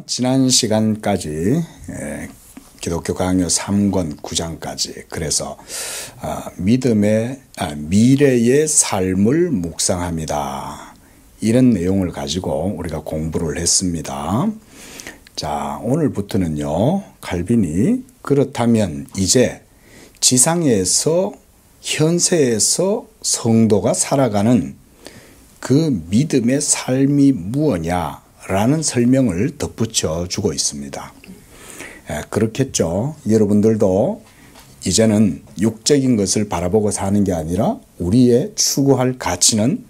지난 시간까지 기독교 강요 3권 9장까지 그래서 미래의 삶을 묵상합니다. 이런 내용을 가지고 우리가 공부를 했습니다. 자, 오늘부터는요, 칼빈이 그렇다면 이제 지상에서 현세에서 성도가 살아가는 그 믿음의 삶이 무엇냐라는 설명을 덧붙여 주고 있습니다. 그렇겠죠. 여러분들도 이제는 육적인 것을 바라보고 사는 게 아니라 우리의 추구할 가치는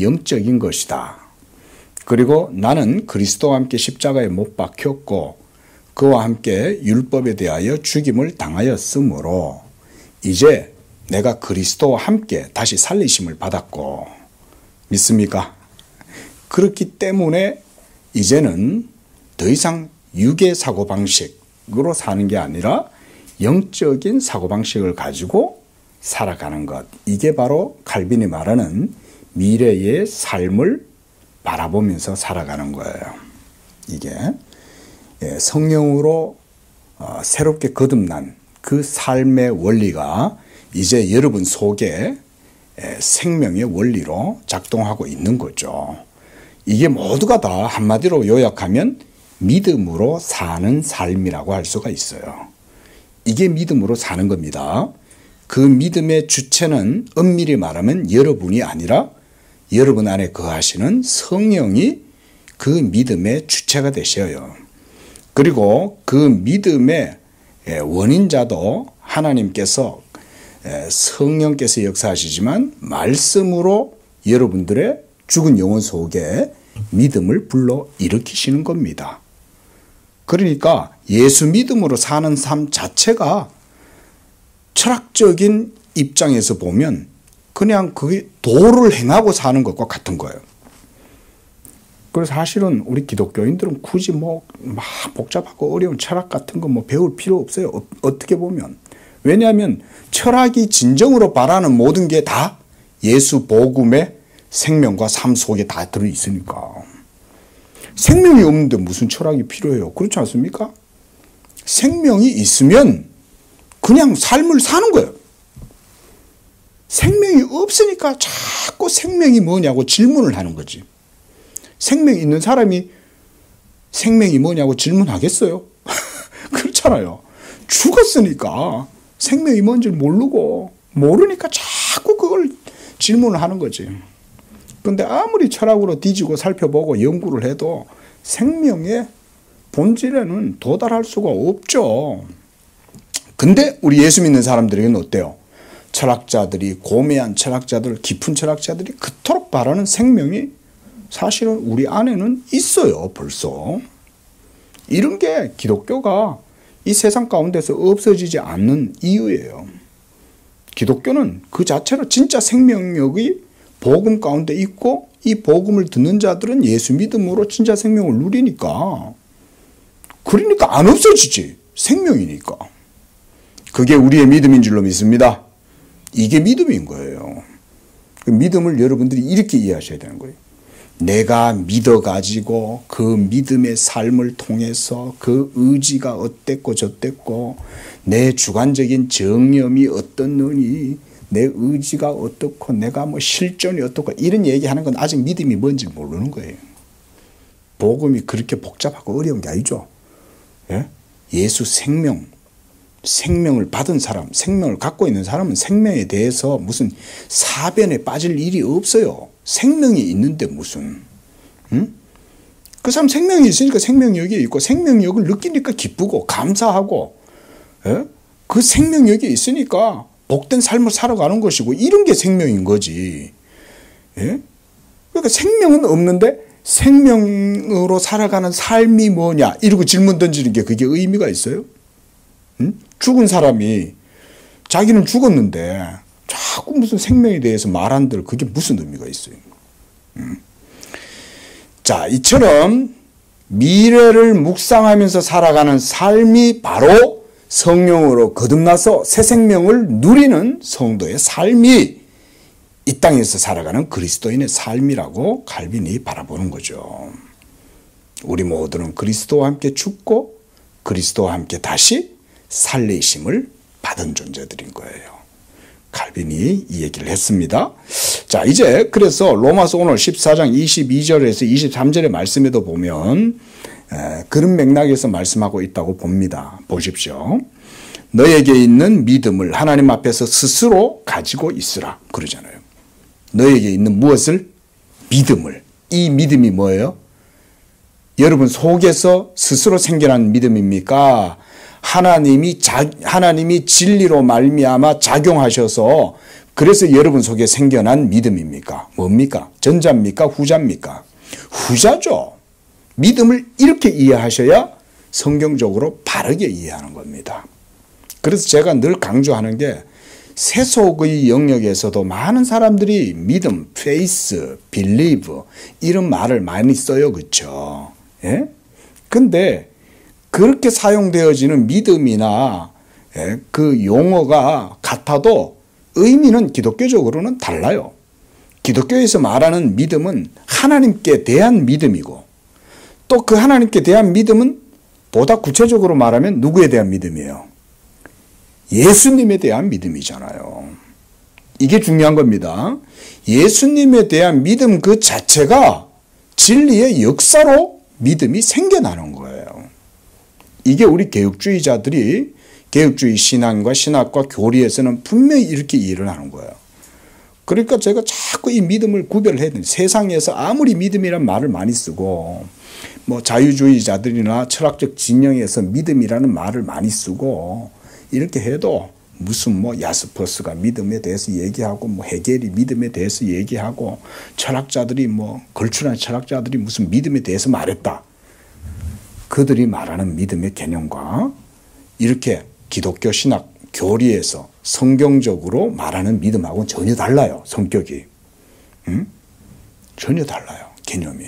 영적인 것이다. 그리고 나는 그리스도와 함께 십자가에 못 박혔고 그와 함께 율법에 대하여 죽임을 당하였으므로 이제 내가 그리스도와 함께 다시 살리심을 받았고, 믿습니까? 그렇기 때문에 이제는 더 이상 육의 사고방식으로 사는 게 아니라 영적인 사고방식을 가지고 살아가는 것. 이게 바로 칼빈이 말하는 미래의 삶을 바라보면서 살아가는 거예요. 이게 성령으로 새롭게 거듭난 그 삶의 원리가 이제 여러분 속에 생명의 원리로 작동하고 있는 거죠. 이게 모두가 다 한마디로 요약하면 믿음으로 사는 삶이라고 할 수가 있어요. 이게 믿음으로 사는 겁니다. 그 믿음의 주체는 엄밀히 말하면 여러분이 아니라 여러분 안에 거하시는 성령이 그 믿음의 주체가 되셔요. 그리고 그 믿음의 원인자도 하나님께서 성령께서 역사하시지만 말씀으로 여러분들의 죽은 영혼 속에 믿음을 불러 일으키시는 겁니다. 그러니까 예수 믿음으로 사는 삶 자체가 철학적인 입장에서 보면 그냥 그게 도를 행하고 사는 것과 같은 거예요. 그래서 사실은 우리 기독교인들은 굳이 막 복잡하고 어려운 철학 같은 거 배울 필요 없어요. 어떻게 보면. 왜냐하면 철학이 진정으로 바라는 모든 게 다 예수 복음의 생명과 삶 속에 다 들어있으니까. 생명이 없는데 무슨 철학이 필요해요? 그렇지 않습니까? 생명이 있으면 그냥 삶을 사는 거예요. 생명이 없으니까 자꾸 생명이 뭐냐고 질문을 하는 거지. 생명이 있는 사람이 생명이 뭐냐고 질문하겠어요? 그렇잖아요. 죽었으니까 생명이 뭔지 모르니까 자꾸 그걸 질문을 하는 거지. 그런데 아무리 철학으로 뒤지고 살펴보고 연구를 해도 생명의 본질에는 도달할 수가 없죠. 근데 우리 예수 믿는 사람들에게는 어때요? 철학자들이, 고매한 철학자들, 깊은 철학자들이 그토록 바라는 생명이 사실은 우리 안에는 있어요, 벌써. 이런 게 기독교가 이 세상 가운데서 없어지지 않는 이유예요. 기독교는 그 자체로 진짜 생명력이 복음 가운데 있고 이 복음을 듣는 자들은 예수 믿음으로 진짜 생명을 누리니까. 그러니까 안 없어지지. 생명이니까. 그게 우리의 믿음인 줄로 믿습니다. 이게 믿음인 거예요. 그 믿음을 여러분들이 이렇게 이해하셔야 되는 거예요. 내가 믿어가지고 그 믿음의 삶을 통해서 그 의지가 어땠고 저땠고 내 주관적인 정념이 어떻느니 내 의지가 어떻고 내가 실존이 어떻고 이런 얘기하는 건 아직 믿음이 뭔지 모르는 거예요. 복음이 그렇게 복잡하고 어려운 게 아니죠. 예? 예수 생명을 받은 사람, 생명을 갖고 있는 사람은 생명에 대해서 무슨 사변에 빠질 일이 없어요. 생명이 있는데 무슨. 응? 그 사람 생명이 있으니까 생명력이 있고 생명력을 느끼니까 기쁘고 감사하고, 예? 그 생명력이 있으니까 복된 삶을 살아가는 것이고 이런 게 생명인 거지. 예? 그러니까 생명은 없는데 생명으로 살아가는 삶이 뭐냐 이러고 질문 던지는 게 그게 의미가 있어요? 응? 죽은 사람이 자기는 죽었는데 자꾸 무슨 생명에 대해서 말한들 그게 무슨 의미가 있어요? 자, 이처럼 미래를 묵상하면서 살아가는 삶이 바로 성령으로 거듭나서 새 생명을 누리는 성도의 삶이 이 땅에서 살아가는 그리스도인의 삶이라고 칼빈이 바라보는 거죠. 우리 모두는 그리스도와 함께 죽고 그리스도와 함께 다시 살리심을 받은 존재들인 거예요. 칼빈이 이 얘기를 했습니다. 자, 이제 그래서 로마서 오늘 14장 22절에서 23절의 말씀에도 보면 그런 맥락에서 말씀하고 있다고 봅니다. 보십시오. 너에게 있는 믿음을 하나님 앞에서 스스로 가지고 있으라 그러잖아요. 너에게 있는 무엇을? 믿음을. 이 믿음이 뭐예요? 여러분 속에서 스스로 생겨난 믿음입니까? 하나님이 진리로 말미암아 작용하셔서 그래서 여러분 속에 생겨난 믿음입니까? 뭡니까? 전자입니까? 후자입니까? 후자죠. 믿음을 이렇게 이해하셔야 성경적으로 바르게 이해하는 겁니다. 그래서 제가 늘 강조하는 게 세속의 영역에서도 많은 사람들이 믿음, faith, believe 이런 말을 많이 써요. 그렇죠? 예? 근데 그렇게 사용되어지는 믿음이나 그 용어가 같아도 의미는 기독교적으로는 달라요. 기독교에서 말하는 믿음은 하나님께 대한 믿음이고 또 그 하나님께 대한 믿음은 보다 구체적으로 말하면 누구에 대한 믿음이에요? 예수님에 대한 믿음이잖아요. 이게 중요한 겁니다. 예수님에 대한 믿음 그 자체가 진리의 역사로 믿음이 생겨나는 거예요. 이게 우리 개혁주의자들이 개혁주의 신앙과 신학과 교리에서는 분명히 이렇게 이해를 하는 거예요. 그러니까 제가 자꾸 이 믿음을 구별해야 돼요. 세상에서 아무리 믿음이란 말을 많이 쓰고 뭐 자유주의자들이나 철학적 진영에서 믿음이라는 말을 많이 쓰고 이렇게 해도 무슨 뭐 야스퍼스가 믿음에 대해서 얘기하고 뭐 헤겔이 믿음에 대해서 얘기하고 철학자들이 뭐 걸출한 철학자들이 무슨 믿음에 대해서 말했다. 그들이 말하는 믿음의 개념과 이렇게 기독교 신학 교리에서 성경적으로 말하는 믿음하고는 전혀 달라요. 성격이. 전혀 달라요. 개념이.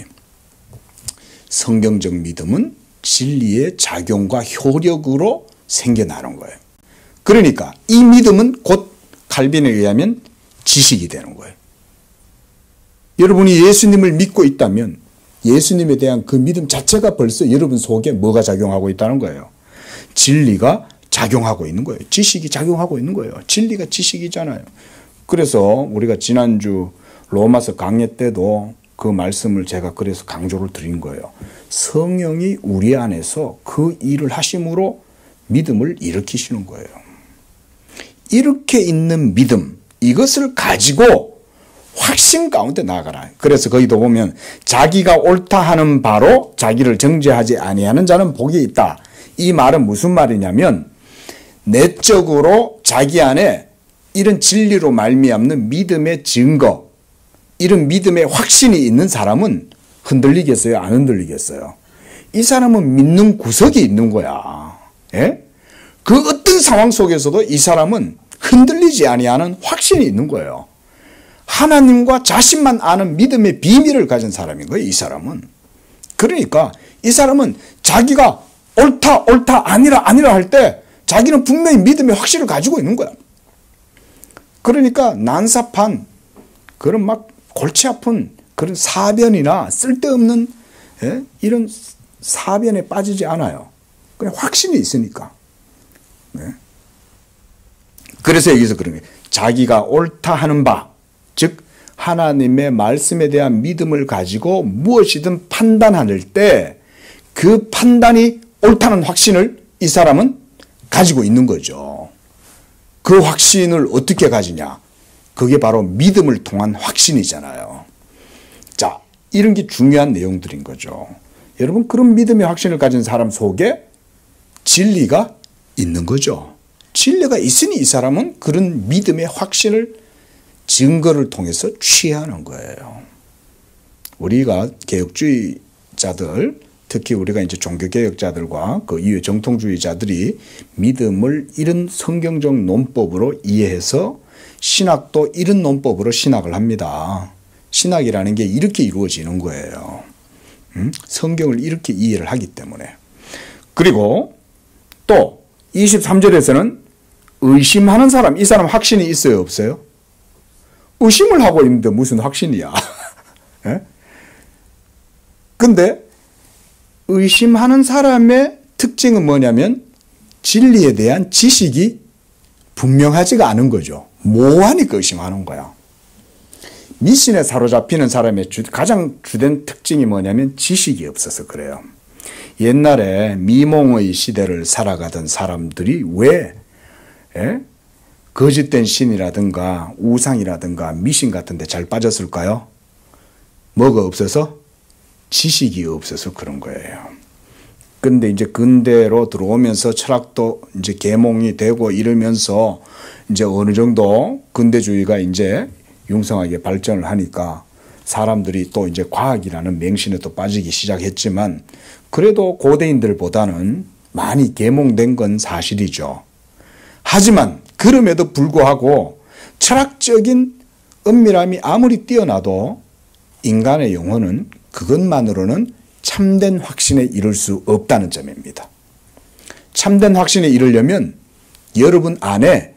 성경적 믿음은 진리의 작용과 효력으로 생겨나는 거예요. 그러니까 이 믿음은 곧 칼빈에 의하면 지식이 되는 거예요. 여러분이 예수님을 믿고 있다면 예수님에 대한 그 믿음 자체가 벌써 여러분 속에 뭐가 작용하고 있다는 거예요? 진리가 작용하고 있는 거예요. 지식이 작용하고 있는 거예요. 진리가 지식이잖아요. 그래서 우리가 지난주 로마서 강의 때도 그 말씀을 제가 그래서 강조를 드린 거예요. 성령이 우리 안에서 그 일을 하심으로 믿음을 일으키시는 거예요. 이렇게 있는 믿음, 이것을 가지고 확신 가운데 나아가라. 그래서 거기도 보면 자기가 옳다 하는 바로 자기를 정죄하지 아니하는 자는 복이 있다. 이 말은 무슨 말이냐면 내적으로 자기 안에 이런 진리로 말미암는 믿음의 증거, 이런 믿음의 확신이 있는 사람은 흔들리겠어요? 안 흔들리겠어요? 이 사람은 믿는 구석이 있는 거야. 예? 그 어떤 상황 속에서도 이 사람은 흔들리지 아니하는 확신이 있는 거예요. 하나님과 자신만 아는 믿음의 비밀을 가진 사람인 거예요. 이 사람은. 그러니까 이 사람은 자기가 옳다 아니라 할 때 자기는 분명히 믿음의 확신을 가지고 있는 거야. 그러니까 난삽한 그런 막 골치 아픈 그런 사변이나 쓸데없는 이런 사변에 빠지지 않아요. 그냥 확신이 있으니까. 네. 그래서 여기서 그런 거예요. 자기가 옳다 하는 바, 즉 하나님의 말씀에 대한 믿음을 가지고 무엇이든 판단할 때 그 판단이 옳다는 확신을 이 사람은 가지고 있는 거죠. 그 확신을 어떻게 가지냐? 그게 바로 믿음을 통한 확신이잖아요. 자, 이런 게 중요한 내용들인 거죠. 여러분, 그런 믿음의 확신을 가진 사람 속에 진리가 있는 거죠. 진리가 있으니 이 사람은 그런 믿음의 확신을 증거를 통해서 취하는 거예요. 우리가 개혁주의자들, 특히 우리가 이제 종교개혁자들과 그 이외 정통주의자들이 믿음을 이런 성경적 논법으로 이해해서 신학도 이런 논법으로 신학을 합니다. 신학이라는 게 이렇게 이루어지는 거예요. 성경을 이렇게 이해를 하기 때문에. 그리고 또 23절에서는 의심하는 사람, 이 사람 확신이 있어요, 없어요? 의심을 하고 있는데 무슨 확신이야. 예? 근데 의심하는 사람의 특징은 뭐냐면 진리에 대한 지식이 분명하지가 않은 거죠. 모호하니까 의심하는 거야. 미신에 사로잡히는 사람의 가장 주된 특징이 뭐냐면 지식이 없어서 그래요. 옛날에 미몽의 시대를 살아가던 사람들이 왜 거짓된 신이라든가 우상이라든가 미신 같은 데 잘 빠졌을까요? 뭐가 없어서? 지식이 없어서 그런 거예요. 근데 이제 근대로 들어오면서 철학도 이제 계몽이 되고 이러면서 이제 어느 정도 근대주의가 이제 융성하게 발전을 하니까 사람들이 또 이제 과학이라는 맹신에 또 빠지기 시작했지만 그래도 고대인들보다는 많이 계몽된 건 사실이죠. 하지만 그럼에도 불구하고 철학적인 은밀함이 아무리 뛰어나도 인간의 영혼은 그것만으로는 참된 확신에 이를 수 없다는 점입니다. 참된 확신에 이르려면 여러분 안에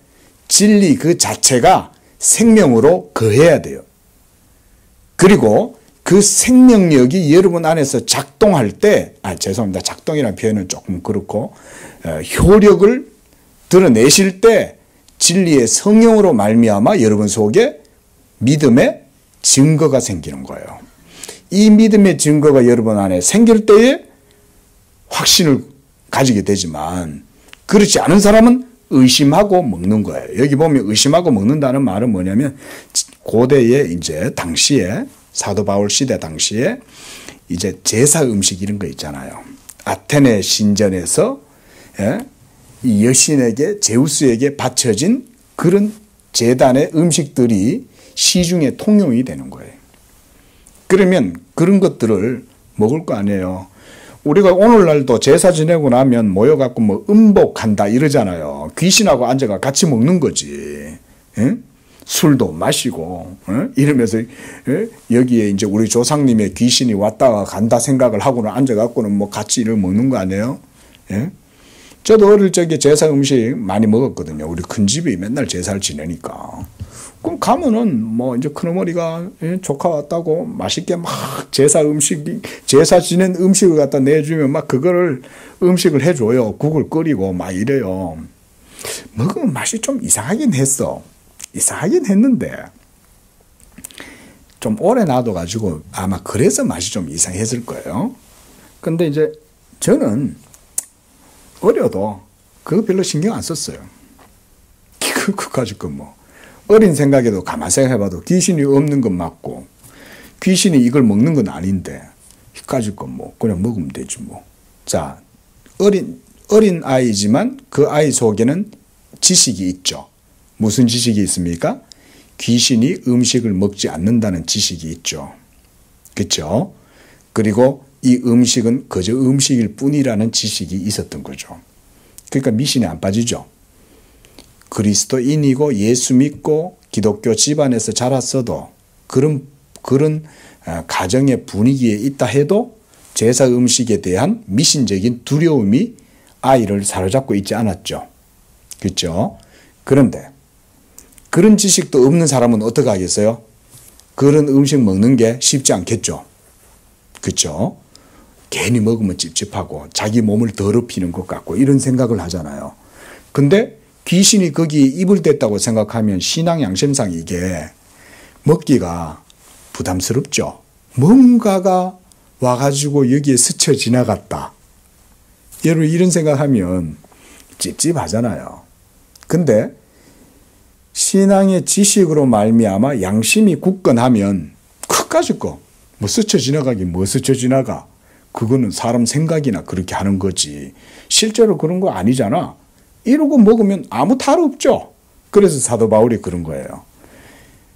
진리 그 자체가 생명으로 거해야 돼요. 그리고 그 생명력이 여러분 안에서 작동할 때, 죄송합니다. 작동이라는 표현은 조금 그렇고, 효력을 드러내실 때 진리의 성령으로 말미암아 여러분 속에 믿음의 증거가 생기는 거예요. 이 믿음의 증거가 여러분 안에 생길 때에 확신을 가지게 되지만 그렇지 않은 사람은 의심하고 먹는 거예요. 여기 보면 의심하고 먹는다는 말은 뭐냐면 고대에 이제 당시에 사도 바울 시대 당시에 이제 제사 음식 이런 거 있잖아요. 아테네 신전에서 이 여신에게 제우스에게 바쳐진 그런 제단의 음식들이 시중에 통용이 되는 거예요. 그러면 그런 것들을 먹을 거 아니에요. 우리가 오늘날도 제사 지내고 나면 모여갖고 뭐 음복한다 이러잖아요. 귀신하고 앉아가 같이 먹는 거지. 에? 술도 마시고 이러면서 여기에 이제 우리 조상님의 귀신이 왔다가 간다 생각을 하고는 앉아갖고는 뭐 같이 이를 먹는 거 아니에요? 예? 저도 어릴 적에 제사 음식 많이 먹었거든요. 우리 큰 집이 맨날 제사를 지내니까. 그럼 가면은 뭐 이제 큰어머니가 조카 왔다고 맛있게 막 제사 지낸 음식을 갖다 내주면 막 그거를 음식을 해줘요. 국을 끓이고 막 이래요. 먹으면 맛이 좀 이상하긴 했어. 이상하긴 했는데 좀 오래 놔둬가지고 아마 그래서 맛이 좀 이상했을 거예요. 근데 이제 저는 어려도 그거 별로 신경 안 썼어요. 그거 가지고 뭐 어린 생각에도 가만 생각해봐도 귀신이 없는 건 맞고 귀신이 이걸 먹는 건 아닌데 가지고 뭐 그냥 먹으면 되지 뭐. 자, 어린 아이지만 그 아이 속에는 지식이 있죠. 무슨 지식이 있습니까? 귀신이 음식을 먹지 않는다는 지식이 있죠. 그렇죠? 그리고 이 음식은 그저 음식일 뿐이라는 지식이 있었던 거죠. 그러니까 미신에 안 빠지죠. 그리스도인이고 예수 믿고 기독교 집안에서 자랐어도 그런 가정의 분위기에 있다 해도 제사 음식에 대한 미신적인 두려움이 아이를 사로잡고 있지 않았죠. 그렇죠? 그런데 그런 지식도 없는 사람은 어떻게 하겠어요? 그런 음식 먹는 게 쉽지 않겠죠. 그렇죠? 괜히 먹으면 찝찝하고 자기 몸을 더럽히는 것 같고 이런 생각을 하잖아요. 근데 귀신이 거기에 입을 댔다고 생각하면 신앙 양심상 이게 먹기가 부담스럽죠. 뭔가가 와가지고 여기에 스쳐 지나갔다. 여러분 이런 생각하면 찝찝하잖아요. 근데 신앙의 지식으로 말미암아 양심이 굳건하면 그까짓 거 뭐 스쳐 지나가긴 뭐 스쳐 지나가. 그거는 사람 생각이나 그렇게 하는 거지. 실제로 그런 거 아니잖아. 이러고 먹으면 아무 탈 없죠. 그래서 사도 바울이 그런 거예요.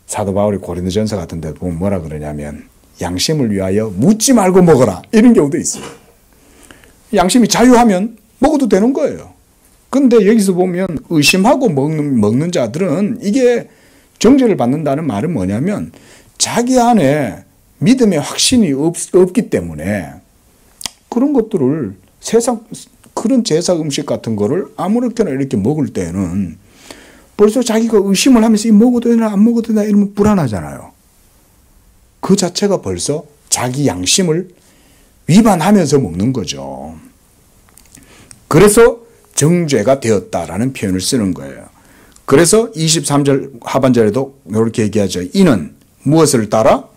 사도 바울이 고린도전서 같은 데 보면 뭐라 그러냐면 양심을 위하여 묻지 말고 먹어라. 이런 경우도 있어요. 양심이 자유하면 먹어도 되는 거예요. 근데 여기서 보면 의심하고 먹는 자들은 이게 정죄를 받는다는 말은 뭐냐면 자기 안에 믿음의 확신이 없기 때문에 그런 것들을 그런 제사 음식 같은 거를 아무렇게나 이렇게 먹을 때는 벌써 자기가 의심을 하면서 이 먹어도 되나 안 먹어도 되나 이러면 불안하잖아요. 그 자체가 벌써 자기 양심을 위반하면서 먹는 거죠. 그래서 정죄가 되었다라는 표현을 쓰는 거예요. 그래서 23절 하반절에도 이렇게 얘기하죠. 이는 무엇을 따라?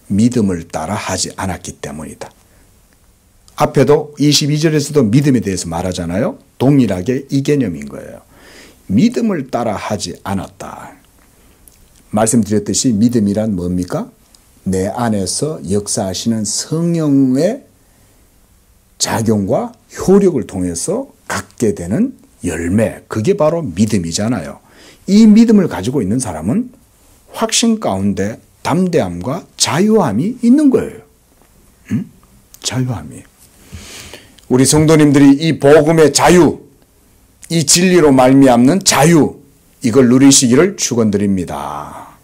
믿음을 따라 하지 않았기 때문이다. 앞에도 22절에서도 믿음에 대해서 말하잖아요. 동일하게 이 개념인 거예요. 믿음을 따라 하지 않았다. 말씀드렸듯이 믿음이란 뭡니까? 내 안에서 역사하시는 성령의 작용과 효력을 통해서 갖게 되는 열매, 그게 바로 믿음이잖아요. 이 믿음을 가지고 있는 사람은 확신 가운데 담대함과 자유함이 있는 거예요. 응? 자유함이. 우리 성도님들이 이 복음의 자유, 이 진리로 말미암는 자유, 이걸 누리시기를 축원드립니다.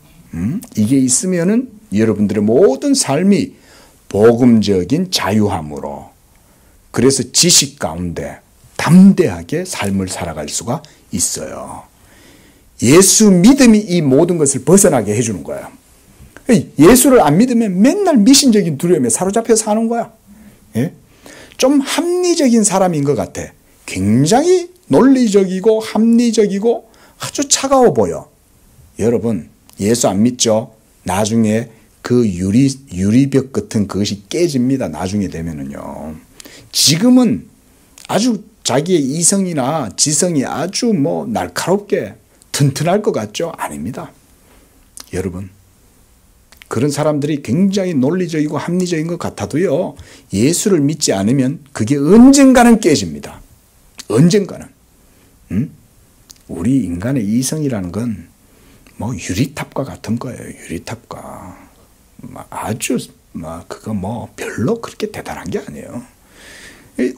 이게 있으면은 여러분들의 모든 삶이 복음적인 자유함으로, 그래서 지식 가운데 담대하게 삶을 살아갈 수가 있어요. 예수 믿음이 이 모든 것을 벗어나게 해주는 거예요. 예수를 안 믿으면 맨날 미신적인 두려움에 사로잡혀 사는 거야. 예? 좀 합리적인 사람인 것 같아. 굉장히 논리적이고 합리적이고 아주 차가워 보여. 여러분, 예수 안 믿죠? 나중에 그 유리벽 같은 그것이 깨집니다. 나중에 되면은요. 지금은 아주 자기의 이성이나 지성이 아주 뭐 날카롭게 튼튼할 것 같죠? 아닙니다. 여러분, 그런 사람들이 굉장히 논리적이고 합리적인 것 같아도요, 예수를 믿지 않으면 그게 언젠가는 깨집니다. 언젠가는. 우리 인간의 이성이라는 건 뭐 유리탑과 같은 거예요. 유리탑과. 아주 그거 뭐 별로 그렇게 대단한 게 아니에요.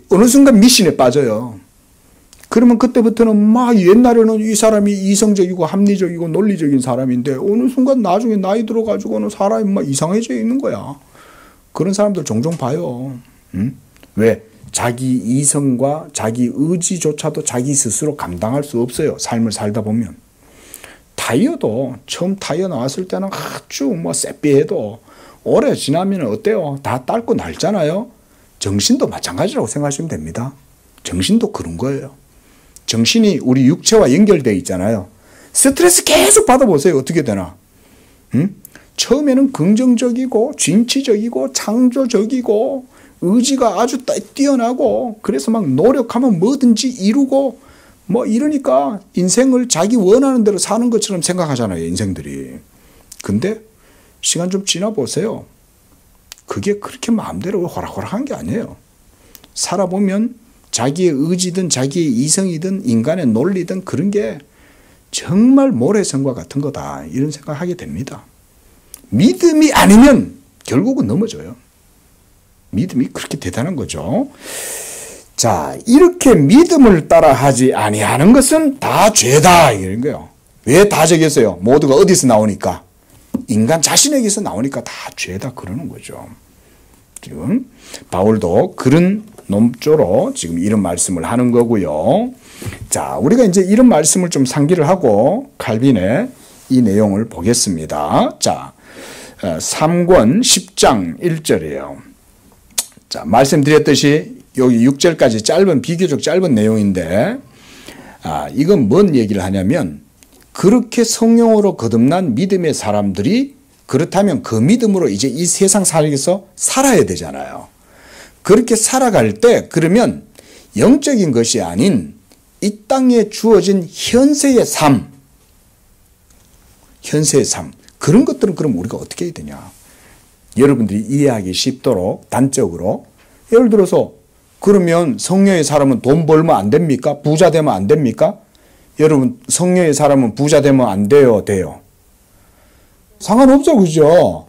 어느 순간 미신에 빠져요. 그러면 그때부터는 막 옛날에는 이 사람이 이성적이고 합리적이고 논리적인 사람인데 어느 순간 나중에 나이 들어가지고는 사람이 막 이상해져 있는 거야. 그런 사람들 종종 봐요. 왜? 자기 이성과 자기 의지조차도 자기 스스로 감당할 수 없어요. 삶을 살다 보면. 타이어도 처음 타이어 나왔을 때는 아주 뭐 쎄삐해도 오래 지나면 어때요? 다 닳고 낡잖아요. 정신도 마찬가지라고 생각하시면 됩니다. 정신도 그런 거예요. 정신이 우리 육체와 연결되어 있잖아요. 스트레스 계속 받아보세요. 어떻게 되나? 처음에는 긍정적이고 진취적이고 창조적이고 의지가 아주 뛰어나고 그래서 막 노력하면 뭐든지 이루고 뭐 이러니까 인생을 자기 원하는 대로 사는 것처럼 생각하잖아요. 인생들이. 근데 시간 좀 지나보세요. 그게 그렇게 마음대로 호락호락한 게 아니에요. 살아보면 자기의 의지든 자기의 이성이든 인간의 논리든 그런 게 정말 모래성과 같은 거다. 이런 생각하게 됩니다. 믿음이 아니면 결국은 넘어져요. 믿음이 그렇게 대단한 거죠. 자, 이렇게 믿음을 따라 하지 아니하는 것은 다 죄다. 이런 거예요. 왜 다 죄겠어요? 모두가 어디서 나오니까? 인간 자신에게서 나오니까 다 죄다 그러는 거죠. 지금 바울도 그런 논조로 지금 이런 말씀을 하는 거고요. 자, 우리가 이제 이런 말씀을 좀 상기를 하고 칼빈의 이 내용을 보겠습니다. 자, 3권 10장 1절이에요. 자, 말씀드렸듯이 여기 6절까지 짧은, 비교적 짧은 내용인데, 이건 뭔 얘기를 하냐면, 그렇게 성령으로 거듭난 믿음의 사람들이 그렇다면 그 믿음으로 이제 이 세상 살기에서 살아야 되잖아요. 그렇게 살아갈 때, 그러면 영적인 것이 아닌 이 땅에 주어진 현세의 삶, 그런 것들은 그럼 우리가 어떻게 해야 되냐. 여러분들이 이해하기 쉽도록 단적으로, 예를 들어서 그러면 성령의 사람은 돈 벌면 안 됩니까? 부자 되면 안 됩니까? 여러분, 성령의 사람은 부자 되면 안 돼요? 돼요? 상관없죠, 그죠?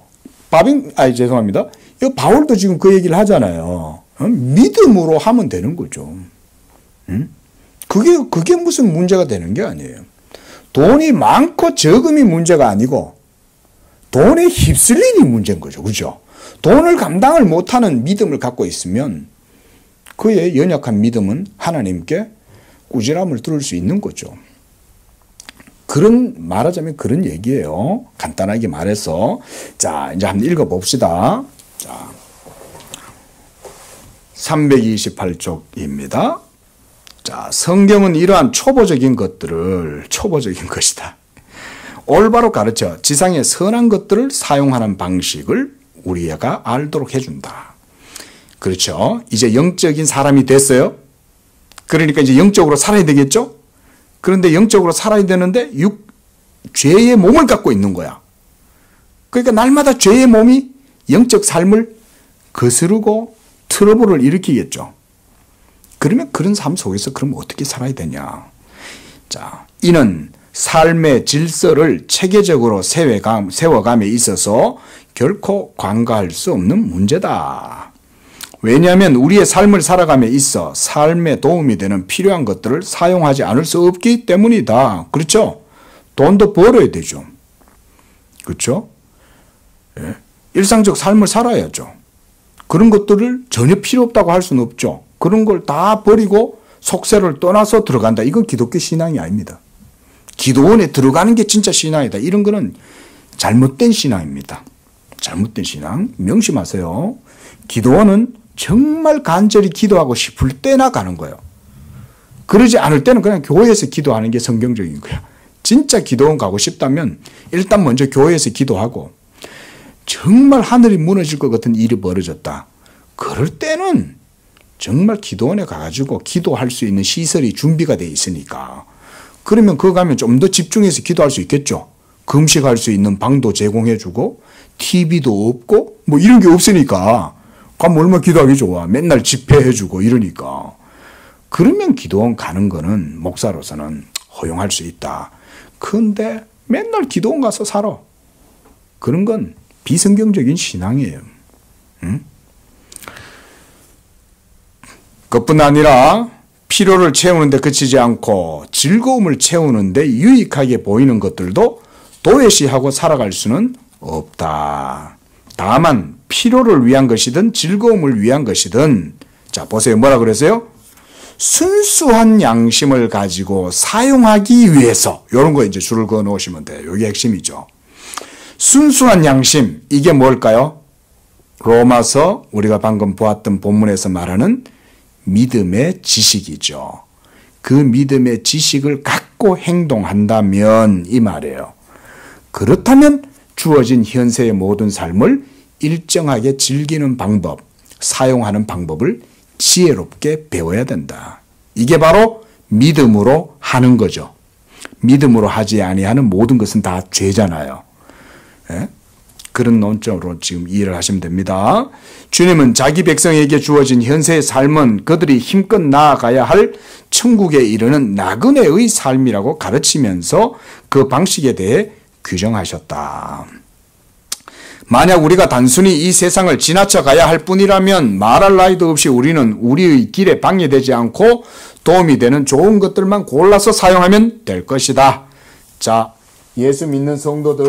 죄송합니다. 이 바울도 지금 그 얘기를 하잖아요. 믿음으로 하면 되는 거죠. 그게 무슨 문제가 되는 게 아니에요. 돈이 많고 적음이 문제가 아니고 돈에 휩쓸 일이 문제인 거죠. 그죠? 돈을 감당을 못하는 믿음을 갖고 있으면 그의 연약한 믿음은 하나님께 꾸지람을 들을 수 있는 거죠. 말하자면 그런 얘기예요. 간단하게 말해서. 자, 이제 한번 읽어봅시다. 자, 328쪽입니다. 자, 성경은 이러한 초보적인 것이다. 올바로 가르쳐 지상의 선한 것들을 사용하는 방식을 우리가 알도록 해준다. 그렇죠. 이제 영적인 사람이 됐어요. 그러니까 이제 영적으로 살아야 되겠죠. 그런데 영적으로 살아야 되는데 죄의 몸을 갖고 있는 거야. 그러니까 날마다 죄의 몸이 영적 삶을 거스르고 트러블을 일으키겠죠. 그러면 그런 삶 속에서 그럼 어떻게 살아야 되냐. 자, 이는 삶의 질서를 체계적으로 세워감에 있어서 결코 관가할 수 없는 문제다. 왜냐하면 우리의 삶을 살아감에 있어 삶에 도움이 되는 필요한 것들을 사용하지 않을 수 없기 때문이다. 그렇죠? 돈도 벌어야 되죠. 그렇죠? 예. 일상적 삶을 살아야죠. 그런 것들을 전혀 필요 없다고 할 수는 없죠. 그런 걸 다 버리고 속세를 떠나서 들어간다. 이건 기독교 신앙이 아닙니다. 기도원에 들어가는 게 진짜 신앙이다. 이런 거는 잘못된 신앙입니다. 잘못된 신앙. 명심하세요. 기도원은 정말 간절히 기도하고 싶을 때나 가는 거예요. 그러지 않을 때는 그냥 교회에서 기도하는 게 성경적인 거야. 진짜 기도원 가고 싶다면 일단 먼저 교회에서 기도하고 정말 하늘이 무너질 것 같은 일이 벌어졌다. 그럴 때는 정말 기도원에 가가지고 기도할 수 있는 시설이 준비가 돼 있으니까 그러면 그거 가면 좀 더 집중해서 기도할 수 있겠죠. 금식할 수 있는 방도 제공해주고 TV도 없고 뭐 이런 게 없으니까 가면 얼마나 기도하기 좋아. 맨날 집회해주고 이러니까. 그러면 기도원 가는 거는 목사로서는 허용할 수 있다. 그런데 맨날 기도원 가서 살아. 그런 건 비성경적인 신앙이에요. 응? 그뿐 아니라 필요를 채우는 데 그치지 않고 즐거움을 채우는 데 유익하게 보이는 것들도 도외시하고 살아갈 수는 없다. 다만 필요를 위한 것이든 즐거움을 위한 것이든 자 보세요. 뭐라 그랬어요? 순수한 양심을 가지고 사용하기 위해서 이런 거 이제 줄을 그어 놓으시면 돼요. 이게 핵심이죠. 순수한 양심 이게 뭘까요? 로마서 우리가 방금 보았던 본문에서 말하는 믿음의 지식이죠. 그 믿음의 지식을 갖고 행동한다면 이 말이에요. 그렇다면 주어진 현세의 모든 삶을 일정하게 즐기는 방법, 사용하는 방법을 지혜롭게 배워야 된다. 이게 바로 믿음으로 하는 거죠. 믿음으로 하지 아니하는 모든 것은 다 죄잖아요. 예? 그런 논점으로 지금 이해를 하시면 됩니다. 주님은 자기 백성에게 주어진 현세의 삶은 그들이 힘껏 나아가야 할 천국에 이르는 나그네의 삶이라고 가르치면서 그 방식에 대해 규정하셨다. 만약 우리가 단순히 이 세상을 지나쳐 가야 할 뿐이라면 말할 나위도 없이 우리는 우리의 길에 방해되지 않고 도움이 되는 좋은 것들만 골라서 사용하면 될 것이다. 자, 예수 믿는 성도는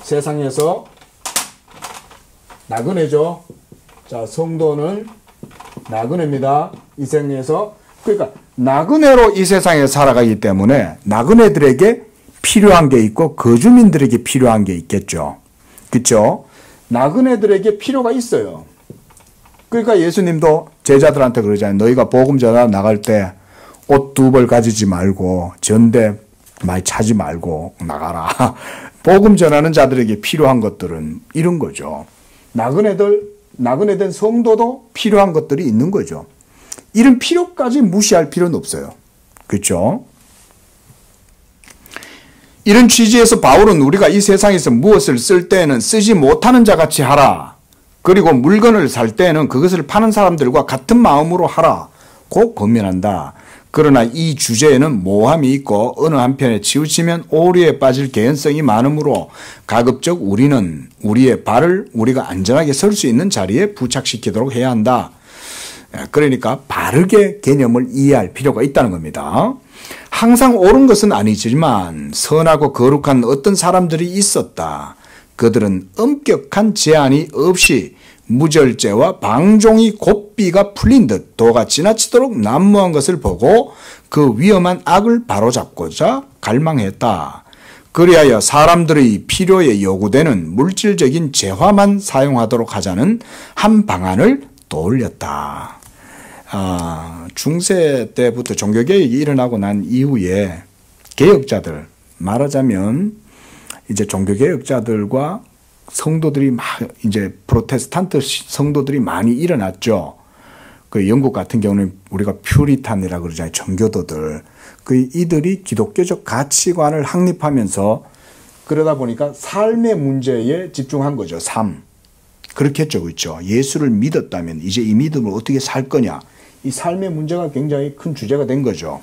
세상에서 나그네죠. 자, 성도는 나그네입니다. 이 세상에서. 그러니까 나그네로 이 세상에 살아가기 때문에 나그네들에게 필요한 게 있고 거주민들에게 필요한 게 있겠죠. 그렇죠? 나그네들에게 필요가 있어요. 그러니까 예수님도 제자들한테 그러잖아요. 너희가 복음 전하 나갈 때 옷 2벌 가지지 말고 전대 많이 차지 말고 나가라. 복음 전하는 자들에게 필요한 것들은 이런 거죠. 나그네된 성도도 필요한 것들이 있는 거죠. 이런 필요까지 무시할 필요는 없어요. 그렇죠? 이런 취지에서 바울은 우리가 이 세상에서 무엇을 쓸 때에는 쓰지 못하는 자같이 하라. 그리고 물건을 살 때에는 그것을 파는 사람들과 같은 마음으로 하라. 고 권면한다. 그러나 이 주제에는 모함이 있고 어느 한편에 치우치면 오류에 빠질 개연성이 많으므로 가급적 우리는 우리의 발을 우리가 안전하게 설 수 있는 자리에 부착시키도록 해야 한다. 그러니까 바르게 개념을 이해할 필요가 있다는 겁니다. 항상 옳은 것은 아니지만 선하고 거룩한 어떤 사람들이 있었다. 그들은 엄격한 제한이 없이 무절제와 방종이 고삐가 풀린 듯 도가 지나치도록 난무한 것을 보고 그 위험한 악을 바로잡고자 갈망했다. 그리하여 사람들의 필요에 요구되는 물질적인 재화만 사용하도록 하자는 한 방안을 떠올렸다. 중세 때부터 종교개혁이 일어나고 난 이후에 개혁자들, 말하자면 이제 종교개혁자들과 성도들이 막 이제 프로테스탄트 성도들이 많이 일어났죠. 그 영국 같은 경우는 우리가 퓨리탄이라고 그러잖아요. 정교도들. 이들이 기독교적 가치관을 확립하면서 그러다 보니까 삶의 문제에 집중한 거죠. 삶. 그렇게 했죠. 그렇죠. 예수를 믿었다면 이제 이 믿음을 어떻게 살 거냐. 이 삶의 문제가 굉장히 큰 주제가 된 거죠.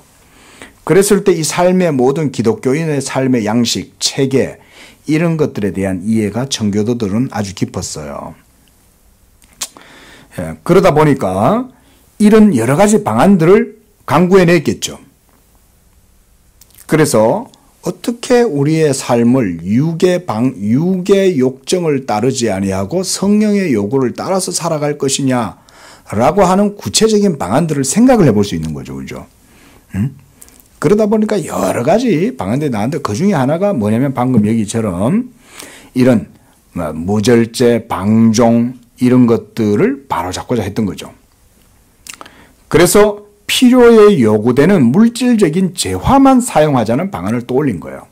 그랬을 때 이 삶의 모든 기독교인의 삶의 양식, 체계 이런 것들에 대한 이해가 정교도들은 아주 깊었어요. 예, 그러다 보니까 이런 여러 가지 방안들을 강구해냈겠죠. 그래서 어떻게 우리의 삶을 육의 욕정을 따르지 아니하고 성령의 요구를 따라서 살아갈 것이냐라고 하는 구체적인 방안들을 생각을 해볼 수 있는 거죠. 그죠? 그러다 보니까 여러 가지 방안들이 나왔는데 그 중에 하나가 뭐냐면 방금 여기처럼 이런 무절제, 방종 이런 것들을 바로잡고자 했던 거죠. 그래서 필요에 요구되는 물질적인 재화만 사용하자는 방안을 떠올린 거예요.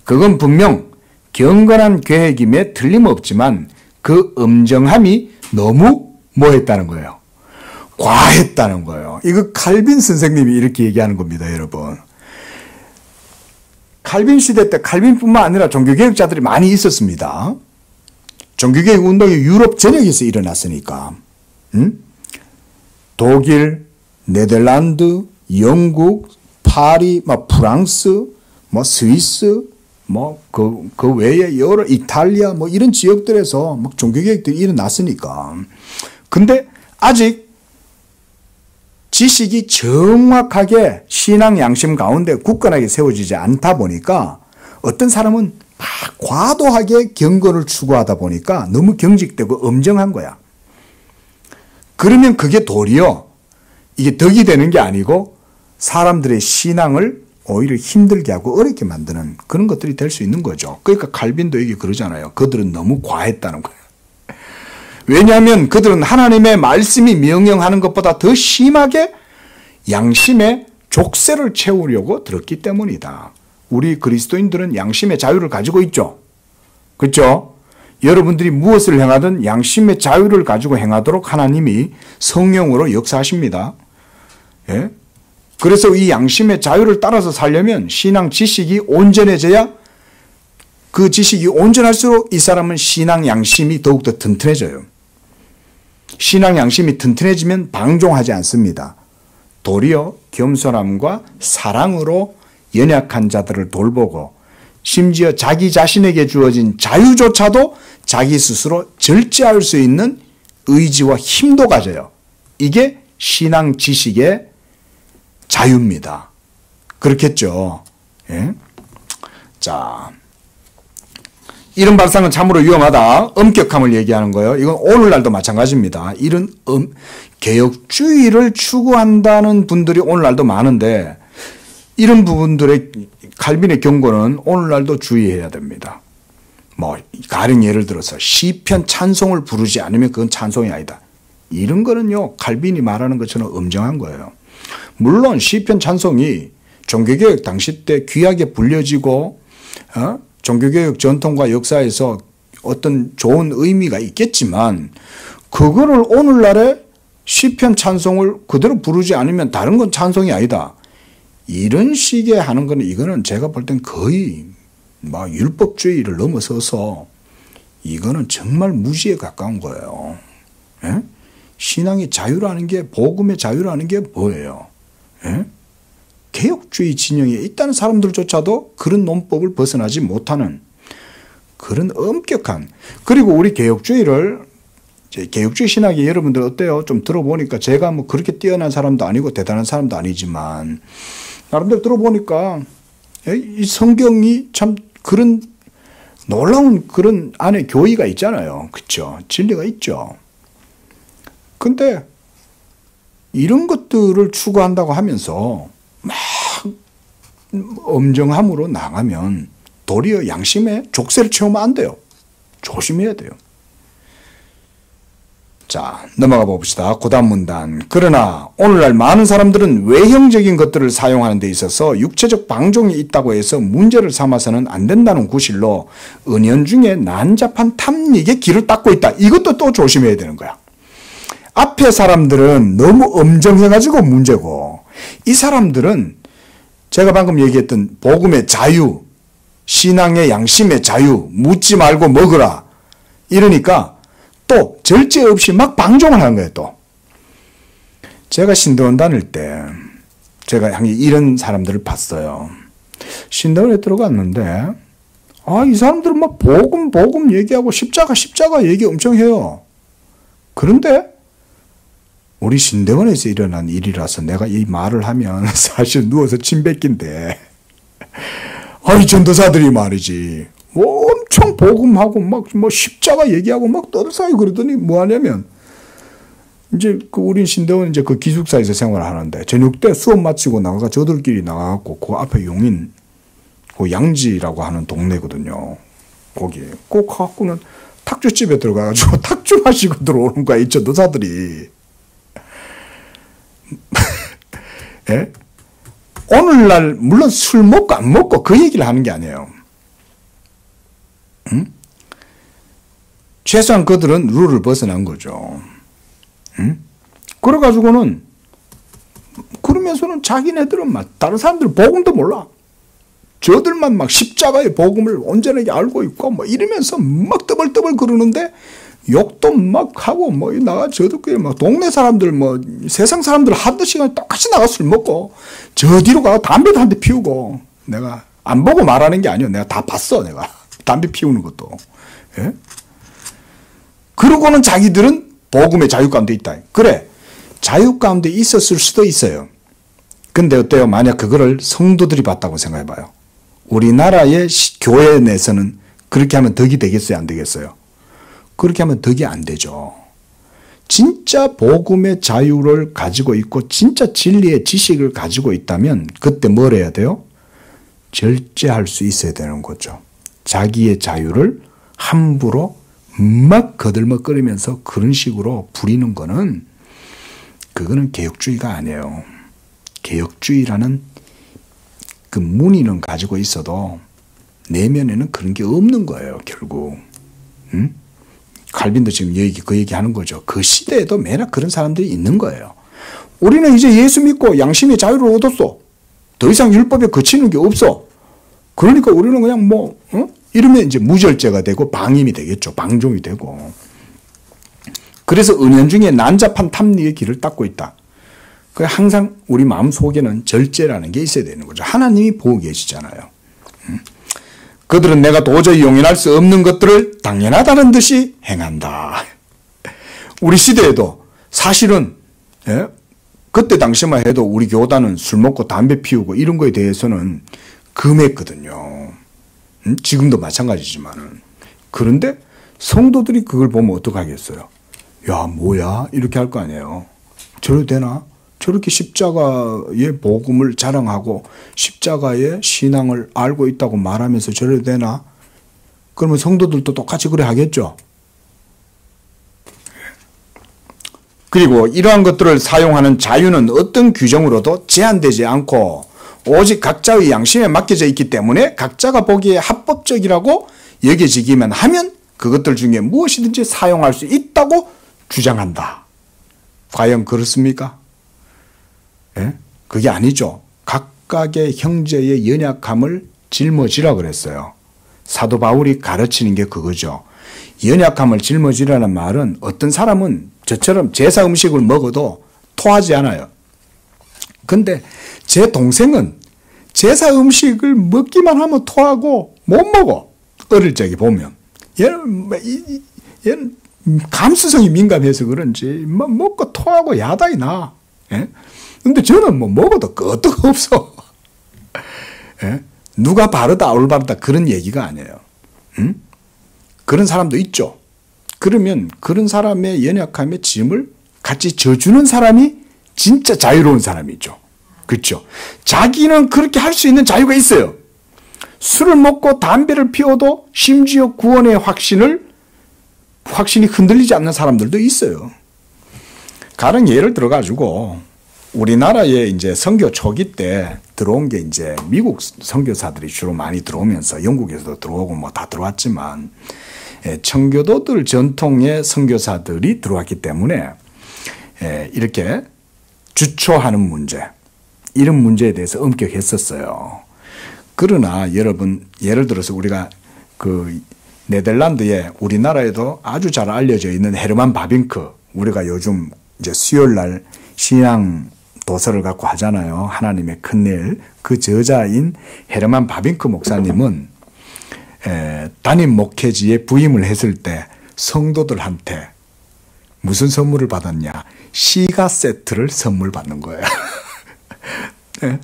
그건 분명 경건한 계획임에 틀림없지만 그 엄정함이 너무 뭐했다는 거예요. 과했다는 거예요. 이거 칼빈 선생님이 이렇게 얘기하는 겁니다, 여러분. 칼빈 시대 때 칼빈뿐만 아니라 종교개혁자들이 많이 있었습니다. 종교개혁 운동이 유럽 전역에서 일어났으니까. 독일, 네덜란드, 영국, 파리, 프랑스, 스위스, 그 외에 여러 이탈리아 이런 지역들에서 종교개혁들이 일어났으니까. 근데 아직 지식이 정확하게 신앙 양심 가운데 굳건하게 세워지지 않다 보니까 어떤 사람은 막 과도하게 경건을 추구하다 보니까 너무 경직되고 엄정한 거야. 그러면 그게 도리어 이게 덕이 되는 게 아니고 사람들의 신앙을 오히려 힘들게 하고 어렵게 만드는 그런 것들이 될 수 있는 거죠. 그러니까 칼빈도 여기 그러잖아요. 그들은 너무 과했다는 거예요. 왜냐하면 그들은 하나님의 말씀이 명령하는 것보다 더 심하게 양심의 족쇄를 채우려고 들었기 때문이다. 우리 그리스도인들은 양심의 자유를 가지고 있죠. 그렇죠? 여러분들이 무엇을 행하든 양심의 자유를 가지고 행하도록 하나님이 성령으로 역사하십니다. 예? 그래서 이 양심의 자유를 따라서 살려면 신앙 지식이 온전해져야 그 지식이 온전할수록 이 사람은 신앙 양심이 더욱더 튼튼해져요. 신앙 양심이 튼튼해지면 방종하지 않습니다. 도리어 겸손함과 사랑으로 연약한 자들을 돌보고 심지어 자기 자신에게 주어진 자유조차도 자기 스스로 절제할 수 있는 의지와 힘도 가져요. 이게 신앙 지식의 자유입니다. 그렇겠죠. 예? 자, 이런 발상은 참으로 위험하다. 엄격함을 얘기하는 거예요. 이건 오늘날도 마찬가지입니다. 이런 개혁주의를 추구한다는 분들이 오늘날도 많은데 이런 부분들의 칼빈의 경고는 오늘날도 주의해야 됩니다. 가령 예를 들어서 시편 찬송을 부르지 않으면 그건 찬송이 아니다. 이런 거는요, 칼빈이 말하는 것처럼 엄정한 거예요. 물론 시편 찬송이 종교개혁 당시 때 귀하게 불려지고 종교개혁 전통과 역사에서 어떤 좋은 의미가 있겠지만 그거를 오늘날의 시편 찬송을 그대로 부르지 않으면 다른 건 찬송이 아니다. 이런 식의 하는 거는 이거는 제가 볼 땐 거의 율법주의를 넘어서서 이거는 정말 무지에 가까운 거예요. 예? 신앙의 자유라는 게 복음의 자유라는 게 뭐예요? 예? 개혁주의 진영에 있다는 사람들조차도 그런 논법을 벗어나지 못하는 그런 엄격한, 그리고 우리 개혁주의 신학이 여러분들 어때요? 좀 들어보니까 제가 그렇게 뛰어난 사람도 아니고 대단한 사람도 아니지만 나름대로 들어보니까 이 성경이 참 그런 놀라운 그런 안에 교의가 있잖아요. 그렇죠? 진리가 있죠. 근데 이런 것들을 추구한다고 하면서 막 엄정함으로 나가면 도리어 양심에 족쇄를 채우면 안 돼요. 조심해야 돼요. 자, 넘어가 봅시다. 그 다음 문단. 그러나 오늘날 많은 사람들은 외형적인 것들을 사용하는 데 있어서 육체적 방종이 있다고 해서 문제를 삼아서는 안 된다는 구실로 은연중에 난잡한 탐닉의 길을 닦고 있다. 이것도 또 조심해야 되는 거야. 앞에 사람들은 너무 엄정해가지고 문제고, 이 사람들은 제가 방금 얘기했던 복음의 자유, 신앙의 양심의 자유, 묻지 말고 먹으라. 이러니까 또 절제 없이 막 방종을 하는 거예요, 또. 제가 신대원 다닐 때 제가 항상 이런 사람들을 봤어요. 신대원에 들어갔는데 이 사람들은 막 복음 얘기하고 십자가 얘기 엄청 해요. 그런데 우리 신대원에서 일어난 일이라서 내가 이 말을 하면 사실 누워서 침 뱉긴데, 전도사들이 말이지 엄청 복음하고 막 십자가 얘기하고 막 떠들썩하게 그러더니 뭐 하냐면, 이제 우린 신대원 이제 그 기숙사에서 생활을 하는데 저녁 때 수업 마치고 나가가 저들끼리 나가갖고 그 앞에 용인 그 양지라고 하는 동네거든요. 거기 꼭 가갖고는 탁주집에 들어가가지고 탁주 마시고 들어오는 거야, 이 전도사들이. 예? 오늘날 물론 술 먹고 안 먹고 그 얘기를 하는 게 아니에요. 응? 최소한 그들은 룰을 벗어난 거죠. 응? 그래가지고는 그러면서는 자기네들은 막 다른 사람들 복음도 몰라. 저들만 막 십자가의 복음을 온전하게 알고 있고 뭐 이러면서 막 떠벌떠벌 그러는데 욕도 막 하고 뭐 나가 저들끼리 막 동네 사람들 뭐 세상 사람들 한두 시간 똑같이 나가 술 먹고 저 뒤로 가서 담배도 한 대 피우고, 내가 안 보고 말하는 게 아니에요. 내가 다 봤어. 내가 담배 피우는 것도. 예? 그러고는 자기들은 복음의 자유 가운데 있다. 그래, 자유 가운데 있었을 수도 있어요. 근데 어때요? 만약 그거를 성도들이 봤다고 생각해봐요. 우리나라의 교회 내에서는 그렇게 하면 덕이 되겠어요? 안 되겠어요? 그렇게 하면 덕이 안 되죠. 진짜 복음의 자유를 가지고 있고 진짜 진리의 지식을 가지고 있다면 그때 뭘 해야 돼요? 절제할 수 있어야 되는 거죠. 자기의 자유를 함부로 막 거들먹거리면서 그런 식으로 부리는 거는, 그거는 개혁주의가 아니에요. 개혁주의라는 그 무늬는 가지고 있어도 내면에는 그런 게 없는 거예요, 결국. 응? 칼빈도 지금 그 얘기 하는 거죠. 그 시대에도 매나 그런 사람들이 있는 거예요. 우리는 이제 예수 믿고 양심의 자유를 얻었어. 더 이상 율법에 거치는 게 없어. 그러니까 우리는 그냥 이러면 이제 무절제가 되고 방임이 되겠죠. 방종이 되고. 그래서 은연중에 난잡한 탐닉의 길을 닦고 있다. 항상 우리 마음 속에는 절제라는 게 있어야 되는 거죠. 하나님이 보고 계시잖아요. 그들은 내가 도저히 용인할 수 없는 것들을 당연하다는 듯이 행한다. 우리 시대에도 사실은 그때 당시만 해도 우리 교단은 술 먹고 담배 피우고 이런 거에 대해서는 금했거든요. 지금도 마찬가지지만은. 그런데 성도들이 그걸 보면 어떡하겠어요? 야, 뭐야? 이렇게 할 거 아니에요. 저래도 되나? 저렇게 십자가의 복음을 자랑하고 십자가의 신앙을 알고 있다고 말하면서 저래도 되나? 그러면 성도들도 똑같이 그래 하겠죠. 그리고 이러한 것들을 사용하는 자유는 어떤 규정으로도 제한되지 않고 오직 각자의 양심에 맡겨져 있기 때문에 각자가 보기에 합법적이라고 여겨지기만 하면 그것들 중에 무엇이든지 사용할 수 있다고 주장한다. 과연 그렇습니까? 예? 그게 아니죠. 각각의 형제의 연약함을 짊어지라 그랬어요. 사도 바울이 가르치는 게 그거죠. 연약함을 짊어지라는 말은 어떤 사람은 저처럼 제사 음식을 먹어도 토하지 않아요. 근데 제 동생은 제사 음식을 먹기만 하면 토하고 못 먹어. 어릴 적에 보면. 얘는 감수성이 민감해서 그런지 먹고 토하고 야단이 나. 예? 근데 저는 먹어도 끄떡 없어. 예? 누가 바르다 올바르다 그런 얘기가 아니에요. 응? 그런 사람도 있죠. 그러면 그런 사람의 연약함의 짐을 같이 져주는 사람이 진짜 자유로운 사람이죠. 그렇죠? 자기는 그렇게 할 수 있는 자유가 있어요. 술을 먹고 담배를 피워도 심지어 구원의 확신이 흔들리지 않는 사람들도 있어요. 가령 예를 들어가지고 우리나라에 이제 선교 초기 때 들어온 게 이제 미국 선교사들이 주로 많이 들어오면서 영국에서도 들어오고 뭐 다 들어왔지만 청교도들 전통의 선교사들이 들어왔기 때문에 이렇게 주초하는 문제, 이런 문제에 대해서 엄격했었어요. 그러나 여러분, 예를 들어서 우리가 그 네덜란드에 우리나라에도 아주 잘 알려져 있는 헤르만 바빙크, 우리가 요즘 이제 수요일 날 신앙 도서를 갖고 하잖아요. 하나님의 큰일. 그 저자인 헤르만 바빙크 목사님은 담임 목회지에 부임을 했을 때 성도들한테 무슨 선물을 받았냐? 시가 세트를 선물 받는 거예요. 네?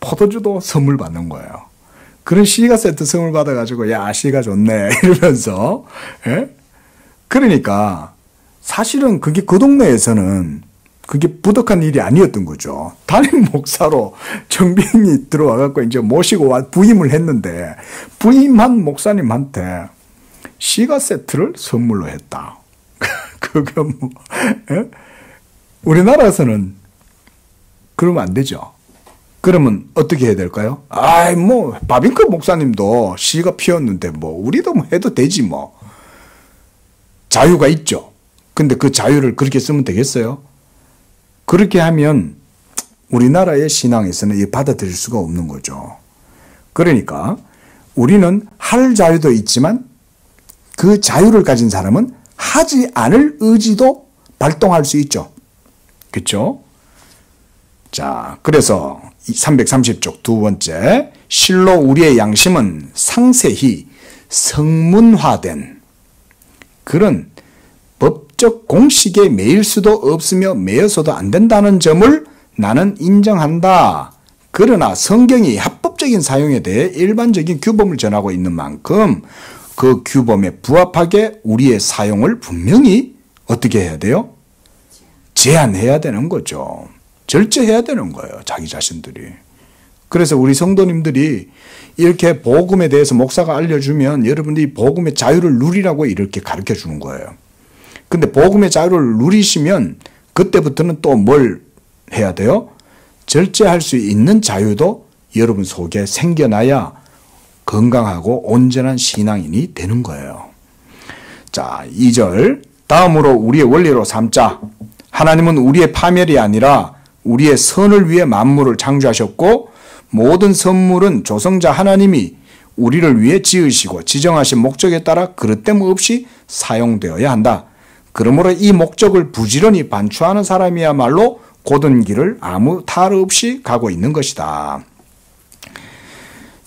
포도주도 선물 받는 거예요. 그런 시가 세트 선물 받아가지고 야 시가 좋네 이러면서 그러니까 사실은 그게 그 동네에서는 그게 부득한 일이 아니었던 거죠. 담임 목사로 정빈이 들어와갖고 이제 모시고 부임을 했는데 부임한 목사님한테 시가 세트를 선물로 했다. 그거 뭐 우리나라에서는 그러면 안 되죠. 그러면 어떻게 해야 될까요? 아이 뭐 바빙크 목사님도 시가 피었는데 뭐 우리도 뭐 해도 되지 뭐. 자유가 있죠. 근데 그 자유를 그렇게 쓰면 되겠어요? 그렇게 하면 우리나라의 신앙에서는 받아들일 수가 없는 거죠. 그러니까 우리는 할 자유도 있지만 그 자유를 가진 사람은 하지 않을 의지도 발동할 수 있죠. 그렇죠? 자, 그래서 330쪽 두 번째, 실로 우리의 양심은 상세히 성문화된 그런 법적 공식에 매일 수도 없으며 매여서도 안 된다는 점을 나는 인정한다. 그러나 성경이 합법적인 사용에 대해 일반적인 규범을 전하고 있는 만큼 그 규범에 부합하게 우리의 사용을 분명히 어떻게 해야 돼요? 제한해야 되는 거죠. 절제해야 되는 거예요. 자기 자신들이. 그래서 우리 성도님들이 이렇게 복음에 대해서 목사가 알려주면 여러분들이 복음의 자유를 누리라고 이렇게 가르쳐 주는 거예요. 근데 복음의 자유를 누리시면 그때부터는 또 뭘 해야 돼요? 절제할 수 있는 자유도 여러분 속에 생겨나야 건강하고 온전한 신앙인이 되는 거예요. 자, 2절. 다음으로 우리의 원리로 삼자. 하나님은 우리의 파멸이 아니라 우리의 선을 위해 만물을 창조하셨고 모든 선물은 조성자 하나님이 우리를 위해 지으시고 지정하신 목적에 따라 그릇됨 없이 사용되어야 한다. 그러므로 이 목적을 부지런히 반추하는 사람이야말로 곧은 길을 아무 탈 없이 가고 있는 것이다.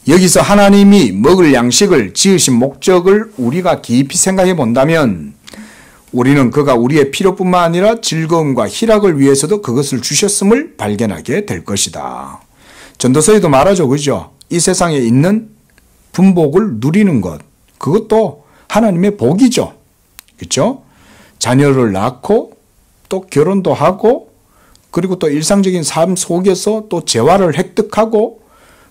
여기서 하나님이 먹을 양식을 지으신 목적을 우리가 깊이 생각해 본다면 우리는 그가 우리의 필요뿐만 아니라 즐거움과 희락을 위해서도 그것을 주셨음을 발견하게 될 것이다. 전도서에도 말하죠. 그죠? 이 세상에 있는 분복을 누리는 것. 그것도 하나님의 복이죠. 그렇죠? 자녀를 낳고 또 결혼도 하고 그리고 또 일상적인 삶 속에서 또 재화를 획득하고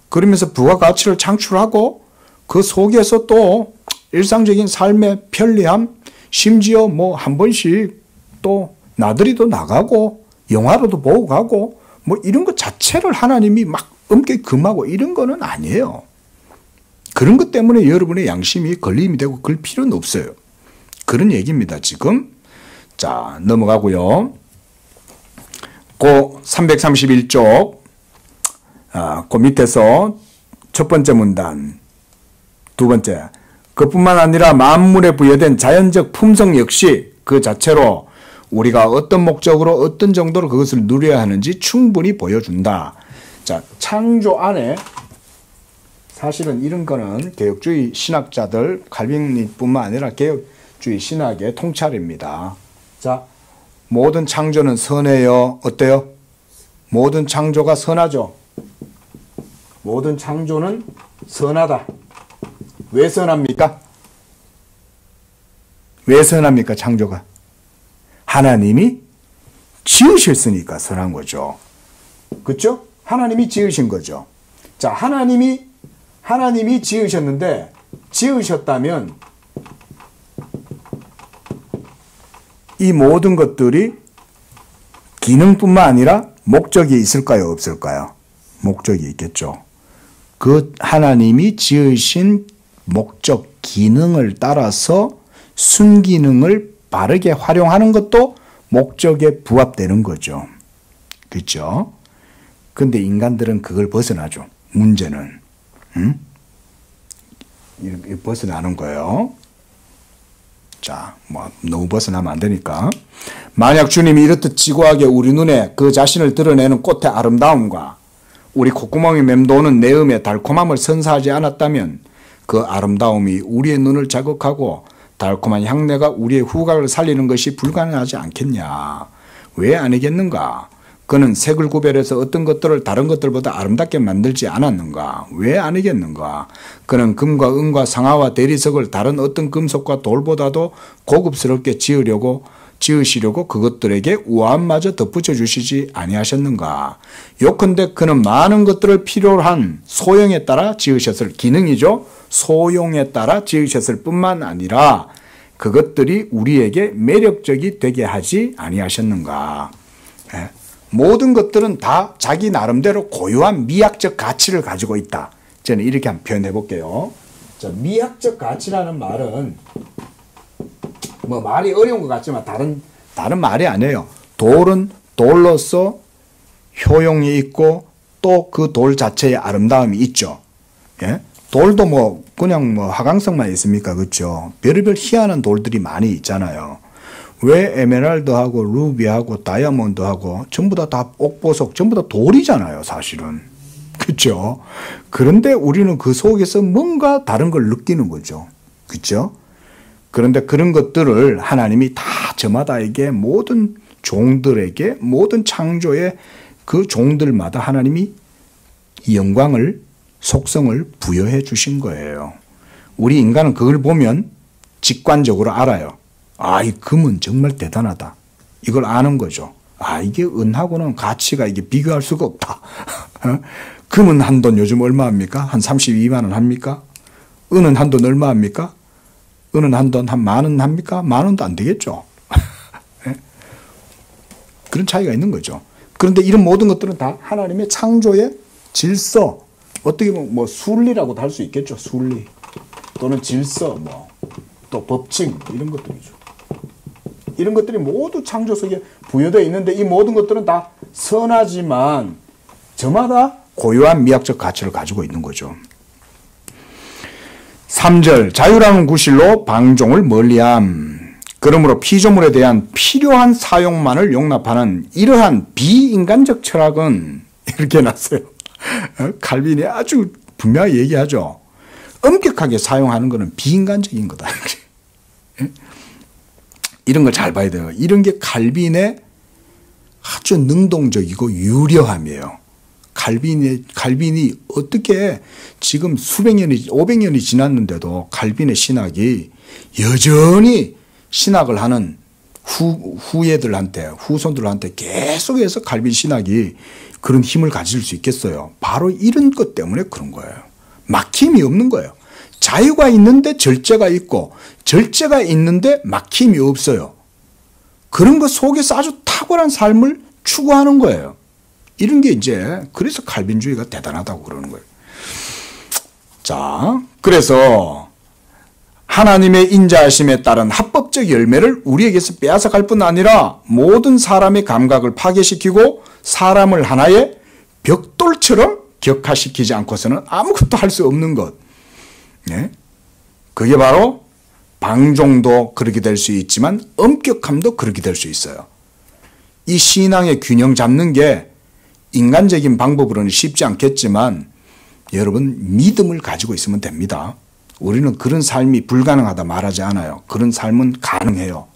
그러면서 부가가치를 창출하고 그 속에서 또 일상적인 삶의 편리함 심지어 뭐 한 번씩 또 나들이도 나가고 영화로도 보고 가고 뭐 이런 것 자체를 하나님이 막 엄격히 금하고 이런 거는 아니에요. 그런 것 때문에 여러분의 양심이 걸림이 되고 그럴 필요는 없어요. 그런 얘기입니다. 지금. 자, 넘어가고요. 그 331쪽 그 밑에서 첫 번째 문단 두 번째 그뿐만 아니라 만물에 부여된 자연적 품성 역시 그 자체로 우리가 어떤 목적으로 어떤 정도로 그것을 누려야 하는지 충분히 보여준다. 자, 창조 안에 사실은 이런 거는 개혁주의 신학자들 칼빈뿐만 아니라 개혁주의 신학의 통찰입니다. 자, 모든 창조는 선해요. 어때요? 모든 창조가 선하죠. 모든 창조는 선하다. 왜 선합니까? 왜 선합니까? 창조가. 하나님이 지으셨으니까 선한 거죠. 그렇죠? 하나님이 지으신 거죠. 자, 하나님이 하나님이 지으셨는데 지으셨다면 이 모든 것들이 기능뿐만 아니라 목적이 있을까요? 없을까요? 목적이 있겠죠. 그 하나님이 지으신 목적, 기능을 따라서 순기능을 바르게 활용하는 것도 목적에 부합되는 거죠. 그렇죠? 근데 인간들은 그걸 벗어나죠. 문제는. 이렇게 벗어나는 거예요. 자, 너무 벗어나면 안 되니까. 만약 주님이 이렇듯 지고하게 우리 눈에 그 자신을 드러내는 꽃의 아름다움과 우리 콧구멍에 맴도는 내음의 달콤함을 선사하지 않았다면 그 아름다움이 우리의 눈을 자극하고 달콤한 향내가 우리의 후각을 살리는 것이 불가능하지 않겠냐. 왜 아니겠는가? 그는 색을 구별해서 어떤 것들을 다른 것들보다 아름답게 만들지 않았는가? 왜 아니겠는가? 그는 금과 은과 상아와 대리석을 다른 어떤 금속과 돌보다도 고급스럽게 지으시려고 그것들에게 우아함마저 덧붙여 주시지 아니하셨는가? 요컨대 그는 많은 것들을 필요로 한 소형에 따라 지으셨을, 기능이죠. 소용에 따라 지으셨을 뿐만 아니라 그것들이 우리에게 매력적이 되게 하지 아니하셨는가? 모든 것들은 다 자기 나름대로 고유한 미학적 가치를 가지고 있다. 저는 이렇게 한번 표현해 볼게요. 자, 미학적 가치라는 말은 말이 어려운 것 같지만 다른 말이 아니에요. 돌은 돌로서 효용이 있고 또 그 돌 자체의 아름다움이 있죠. 예? 돌도 그냥 하강성만 있습니까? 그렇죠? 별의별 희한한 돌들이 많이 있잖아요. 왜 에메랄드하고 루비하고 다이아몬드하고 전부 다 옥보석 전부 다 돌이잖아요, 사실은. 그렇죠? 그런데 우리는 그 속에서 뭔가 다른 걸 느끼는 거죠. 그렇죠? 그런데 그런 것들을 하나님이 다 저마다에게 모든 종들에게 모든 창조의 그 종들마다 하나님이 영광을 속성을 부여해 주신 거예요. 우리 인간은 그걸 보면 직관적으로 알아요. 아, 이 금은 정말 대단하다. 이걸 아는 거죠. 아, 이게 은하고는 가치가 이게 비교할 수가 없다. 금은 한 돈 요즘 얼마 합니까? 한 32만 원 합니까? 은은 한 돈 얼마 합니까? 은은 한 돈 한 만 원 합니까? 만 원도 안 되겠죠. 그런 차이가 있는 거죠. 그런데 이런 모든 것들은 다 하나님의 창조의 질서, 어떻게 보면 순리라고도 할 수 있겠죠. 순리 또는 질서, 또 법칙 이런 것들이죠. 이런 것들이 모두 창조 속에 부여되어 있는데 이 모든 것들은 다 선하지만 저마다 고유한 미학적 가치를 가지고 있는 거죠. 3절 자유라는 구실로 방종을 멀리함. 그러므로 피조물에 대한 필요한 사용만을 용납하는 이러한 비인간적 철학은 이렇게 해놨어요. 칼빈이 아주 분명히 얘기하죠. 엄격하게 사용하는 것은 비인간적인 거다. 이런 걸 잘 봐야 돼요. 이런 게 칼빈의 아주 능동적이고 유려함이에요. 칼빈이 어떻게 지금 수백 년이, 500년이 지났는데도 칼빈의 신학이 여전히 신학을 하는 후손들한테 계속해서 칼빈 신학이 그런 힘을 가질 수 있겠어요. 바로 이런 것 때문에 그런 거예요. 막힘이 없는 거예요. 자유가 있는데 절제가 있고 절제가 있는데 막힘이 없어요. 그런 것 속에서 아주 탁월한 삶을 추구하는 거예요. 이런 게 이제 그래서 칼빈주의가 대단하다고 그러는 거예요. 자, 그래서 하나님의 인자하심에 따른 합법적 열매를 우리에게서 빼앗아갈 뿐 아니라 모든 사람의 감각을 파괴시키고 사람을 하나의 벽돌처럼 격화시키지 않고서는 아무것도 할 수 없는 것. 네? 그게 바로 방종도 그렇게 될 수 있지만 엄격함도 그렇게 될 수 있어요. 이 신앙의 균형 잡는 게 인간적인 방법으로는 쉽지 않겠지만 여러분 믿음을 가지고 있으면 됩니다. 우리는 그런 삶이 불가능하다 말하지 않아요. 그런 삶은 가능해요.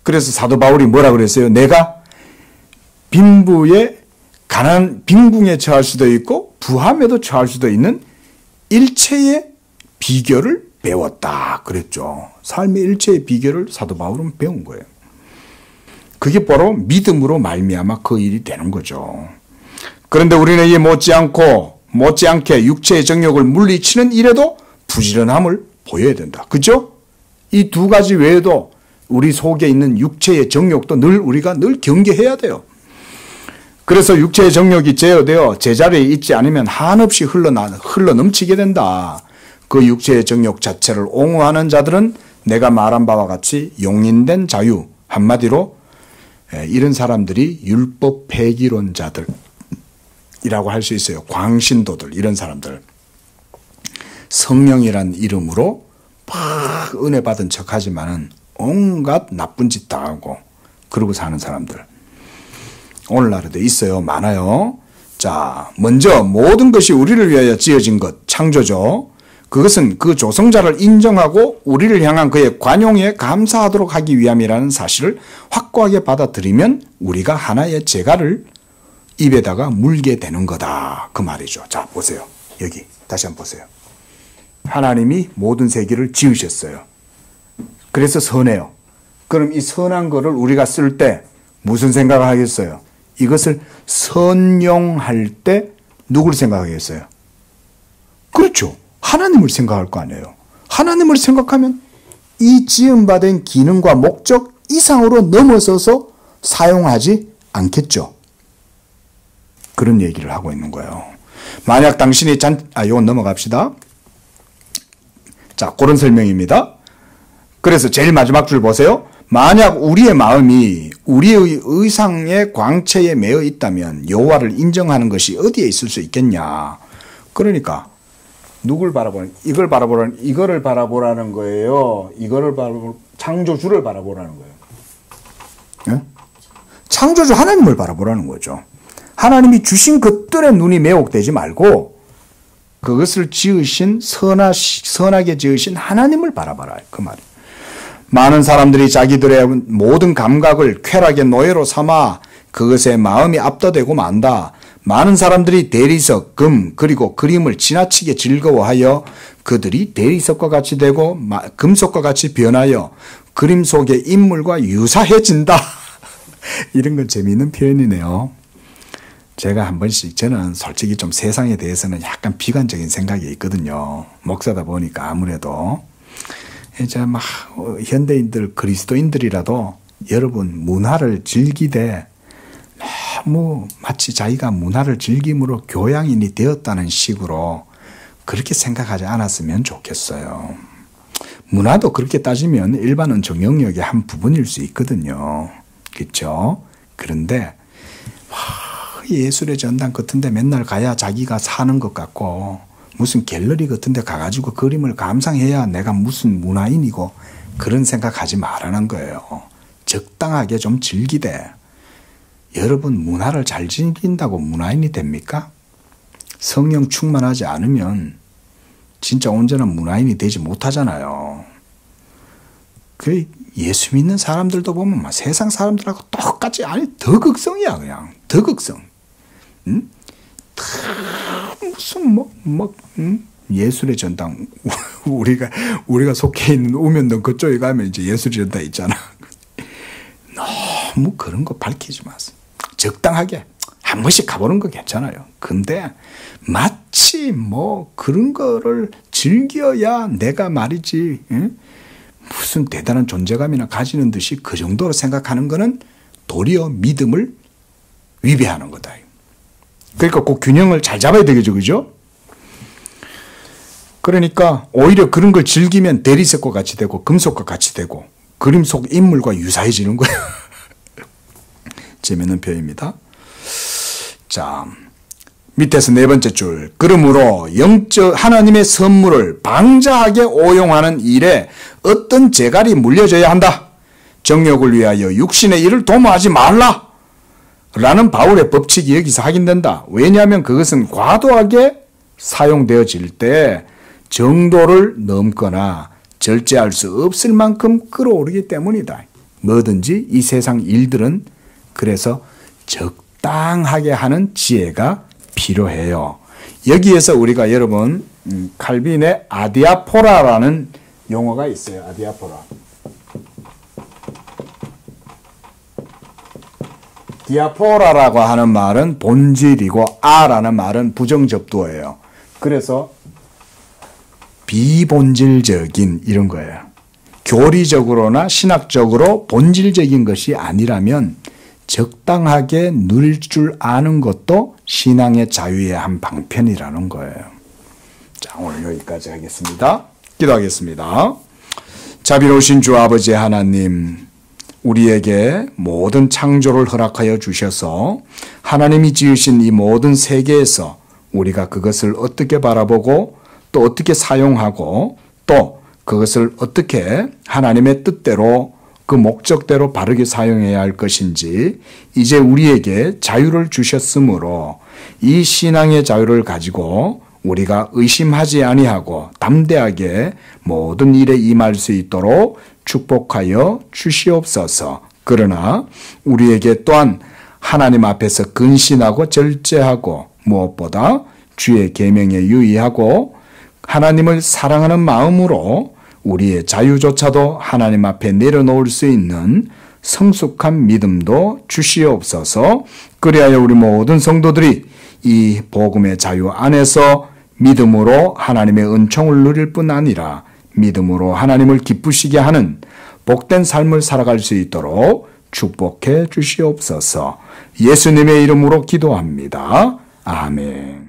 그래서 사도 바울이 뭐라 그랬어요? 내가 빈궁에 처할 수도 있고 부함에도 처할 수도 있는 일체의 비결을 배웠다 그랬죠. 삶의 일체의 비결을 사도 바울은 배운 거예요. 그게 바로 믿음으로 말미암아 그 일이 되는 거죠. 그런데 우리는 이 못지않고 못지않게 육체의 정욕을 물리치는 일에도 부지런함을 보여야 된다. 그죠? 이 두 가지 외에도 우리 속에 있는 육체의 정욕도 우리가 늘 경계해야 돼요. 그래서 육체의 정욕이 제어되어 제자리에 있지 않으면 한없이 흘러 넘치게 된다. 그 육체의 정욕 자체를 옹호하는 자들은 내가 말한 바와 같이 용인된 자유, 한마디로 이런 사람들이 율법 폐기론자들이라고 할 수 있어요. 광신도들, 이런 사람들. 성령이란 이름으로 막 은혜 받은 척하지만은 온갖 나쁜 짓 다 하고 그러고 사는 사람들. 오늘날에도 있어요. 많아요. 자, 먼저 모든 것이 우리를 위하여 지어진 것, 창조죠. 그것은 그 조성자를 인정하고 우리를 향한 그의 관용에 감사하도록 하기 위함이라는 사실을 확고하게 받아들이면 우리가 하나의 재갈을 입에다가 물게 되는 거다. 그 말이죠. 자, 보세요. 여기 다시 한번 보세요. 하나님이 모든 세계를 지으셨어요. 그래서 선해요. 그럼 이 선한 거를 우리가 쓸 때 무슨 생각을 하겠어요? 이것을 선용할 때 누구를 생각하겠어요? 그렇죠. 하나님을 생각할 거 아니에요. 하나님을 생각하면 이 지음받은 기능과 목적 이상으로 넘어서서 사용하지 않겠죠. 그런 얘기를 하고 있는 거예요. 만약 당신이 이건 넘어갑시다. 자, 그런 설명입니다. 그래서 제일 마지막 줄 보세요. 만약 우리의 마음이 우리의 의상의 광채에 매여 있다면 여호와를 인정하는 것이 어디에 있을 수 있겠냐. 그러니까 누굴 바라보는, 이거를 바라보라는 거예요. 창조주를 바라보라는 거예요. 네? 창조주 하나님을 바라보라는 거죠. 하나님이 주신 것들의 눈이 매혹되지 말고 그것을 지으신 선하게 지으신 하나님을 바라봐라. 그 말이에요. 많은 사람들이 자기들의 모든 감각을 쾌락의 노예로 삼아 그것에 마음이 압도되고 만다. 많은 사람들이 대리석, 금, 그리고 그림을 지나치게 즐거워하여 그들이 대리석과 같이 되고 금속과 같이 변하여 그림 속의 인물과 유사해진다. 이런 건 재미있는 표현이네요. 제가 한 번씩, 저는 솔직히 좀 세상에 대해서는 약간 비관적인 생각이 있거든요. 목사다 보니까 아무래도. 이제 막 현대인들, 그리스도인들이라도 여러분 문화를 즐기되 너무 마치 자기가 문화를 즐김으로 교양인이 되었다는 식으로 그렇게 생각하지 않았으면 좋겠어요. 문화도 그렇게 따지면 일반은 정영역의 한 부분일 수 있거든요. 그렇죠? 그런데 예술의 전당 같은 데 맨날 가야 자기가 사는 것 같고 무슨 갤러리 같은 데 가가지고 그림을 감상해야 내가 무슨 문화인이고 그런 생각하지 말라는 거예요. 적당하게 좀 즐기되. 여러분 문화를 잘 즐긴다고 문화인이 됩니까? 성령 충만하지 않으면 진짜 온전한 문화인이 되지 못하잖아요. 그 예수 믿는 사람들도 보면 막 세상 사람들하고 똑같이, 아니 더 극성이야. 그냥 더 극성. 응? 무슨 예술의 전당. 우리가 속해 있는 우면동 그쪽에 가면 이제 예술의 전당 있잖아. 너무 그런 거 밝히지 마세요. 적당하게 한 번씩 가보는 거 괜찮아요. 근데 마치 그런 거를 즐겨야 내가 말이지, 응? 무슨 대단한 존재감이나 가지는 듯이 그 정도로 생각하는 거는 도리어 믿음을 위배하는 거다. 그러니까 그 균형을 잘 잡아야 되겠죠. 그죠? 그러니까 오히려 그런 걸 즐기면 대리석과 같이 되고 금속과 같이 되고 그림 속 인물과 유사해지는 거예요. 재미있는 표현입니다. 자, 밑에서 네 번째 줄. 그러므로 하나님의 선물을 방자하게 오용하는 일에 어떤 재갈이 물려져야 한다. 정욕을 위하여 육신의 일을 도모하지 말라. 라는 바울의 법칙이 여기서 확인된다. 왜냐하면 그것은 과도하게 사용되어질 때 정도를 넘거나 절제할 수 없을 만큼 끌어오르기 때문이다. 뭐든지 이 세상 일들은 그래서 적당하게 하는 지혜가 필요해요. 여기에서 우리가 여러분 칼빈의 아디아포라라는 용어가 있어요. 아디아포라. 디아포라라고 하는 말은 본질이고 아라는 말은 부정접두어예요. 그래서 비본질적인 이런 거예요. 교리적으로나 신학적으로 본질적인 것이 아니라면 적당하게 누릴 줄 아는 것도 신앙의 자유의 한 방편이라는 거예요. 자, 오늘 여기까지 하겠습니다. 기도하겠습니다. 자비로우신 주 아버지 하나님, 우리에게 모든 창조를 허락하여 주셔서 하나님이 지으신 이 모든 세계에서 우리가 그것을 어떻게 바라보고 또 어떻게 사용하고 또 그것을 어떻게 하나님의 뜻대로 그 목적대로 바르게 사용해야 할 것인지 이제 우리에게 자유를 주셨으므로 이 신앙의 자유를 가지고 우리가 의심하지 아니하고 담대하게 모든 일에 임할 수 있도록 축복하여 주시옵소서. 그러나 우리에게 또한 하나님 앞에서 근신하고 절제하고 무엇보다 주의 계명에 유의하고 하나님을 사랑하는 마음으로 우리의 자유조차도 하나님 앞에 내려놓을 수 있는 성숙한 믿음도 주시옵소서. 그리하여 우리 모든 성도들이 이 복음의 자유 안에서 믿음으로 하나님의 은총을 누릴 뿐 아니라 믿음으로 하나님을 기쁘시게 하는 복된 삶을 살아갈 수 있도록 축복해 주시옵소서. 예수님의 이름으로 기도합니다. 아멘.